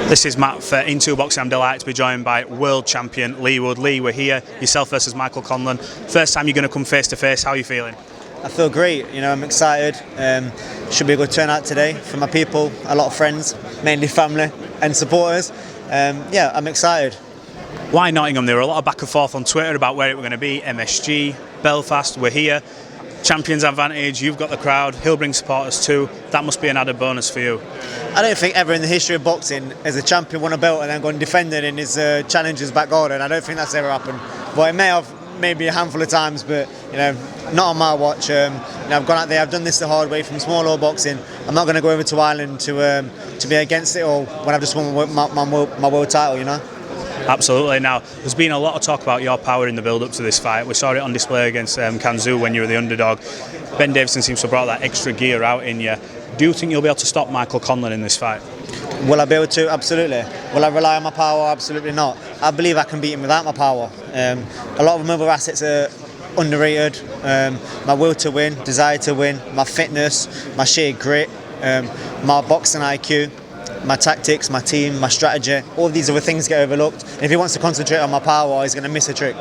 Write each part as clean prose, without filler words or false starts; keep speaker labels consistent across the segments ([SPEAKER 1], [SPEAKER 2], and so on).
[SPEAKER 1] This is Matt for Into Boxing. I'm delighted to be joined by world champion Leigh Wood. Leigh, we're here, yourself versus Michael Conlan. First time you're going to come face to face, how are you feeling?
[SPEAKER 2] I feel great, I'm excited. Should be a good turnout today for my people, a lot of friends, mainly family and supporters. Yeah, I'm excited.
[SPEAKER 1] Why Nottingham? There were a lot of back and forth on Twitter about where it was going to be. MSG, Belfast, we're here. Champions advantage, you've got the crowd, he'll bring supporters too. That must be an added bonus for you.
[SPEAKER 2] I don't think ever in the history of boxing has a champion won a belt and then gone defended in his challenger's back garden. I don't think that's ever happened. But it may have maybe a handful of times, but not on my watch. I've gone out there, I've done this the hard way from small law boxing. I'm not going to go over to Ireland to be against it all when I've just won my world title,
[SPEAKER 1] Absolutely. Now, there's been a lot of talk about your power in the build-up to this fight. We saw it on display against Kanzu when you were the underdog. Ben Davison seems to have brought that extra gear out in you. Do you think you'll be able to stop Michael Conlan in this fight?
[SPEAKER 2] Will I be able to? Absolutely. Will I rely on my power? Absolutely not. I believe I can beat him without my power. A lot of my other assets are underrated. My will to win, desire to win, my fitness, my sheer grit, my boxing IQ, my tactics, my team, my strategy, all of these other things get overlooked. And if he wants to concentrate on my power, he's going to miss a trick.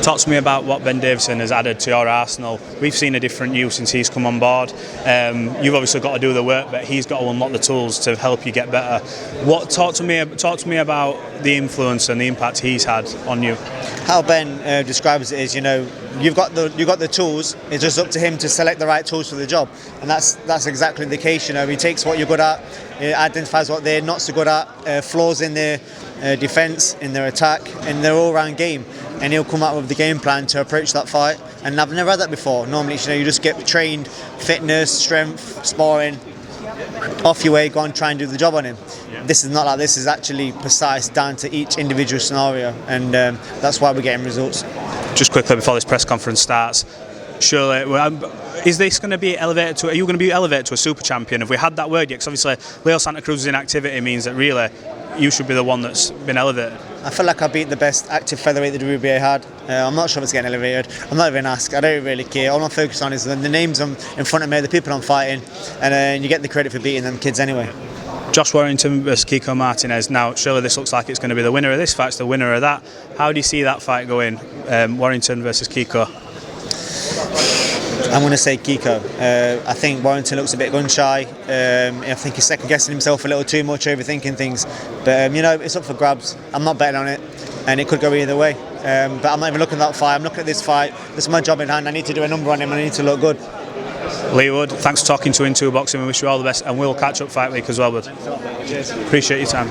[SPEAKER 1] Talk to me about what Ben Davison has added to your arsenal. We've seen a different you since he's come on board. You've obviously got to do the work, but he's got to unlock the tools to help you get better. Talk to me about the influence and the impact he's had on you.
[SPEAKER 2] How Ben describes it is, you've got the tools. It's just up to him to select the right tools for the job, and that's exactly the case. He takes what you're good at, he identifies what they're not so good at, flaws in their defence, in their attack, in their all-round game, and he'll come out with the game plan to approach that fight. And I've never had that before. Normally, you just get trained, fitness, strength, sparring, off your way, go and try and do the job on him. Yeah. This is not like this. Is actually precise down to each individual scenario, and that's why we're getting results.
[SPEAKER 1] Just quickly before this press conference starts, surely, is this going to be elevated to? Are you going to be elevated to a super champion? Have we had that word yet? Because obviously, Leo Santa Cruz's inactivity means that really you should be the one that's been elevated.
[SPEAKER 2] I feel like I beat the best active featherweight the WBA had. I'm not sure if it's getting elevated. I'm not even asked. I don't really care. All I'm focused on is the names in front of me, the people I'm fighting, and you get the credit for beating them kids anyway.
[SPEAKER 1] Josh Warrington versus KIKO Martinez. Now, surely this looks like it's going to be the winner of this fight. It's the winner of that. How do you see that fight going? Warrington versus KIKO.
[SPEAKER 2] I'm going to say KIKO. I think Warrington looks a bit gun-shy. I think he's second-guessing himself a little too much, overthinking things. But, it's up for grabs. I'm not betting on it, and it could go either way. But I'm not even looking at that fight. I'm looking at this fight. This is my job in hand. I need to do a number on him, and I need to look good.
[SPEAKER 1] Leigh Wood, thanks for talking to Into Boxing. We wish you all the best, and we'll catch up fight week as well, bud.
[SPEAKER 2] Cheers.
[SPEAKER 1] Appreciate your time.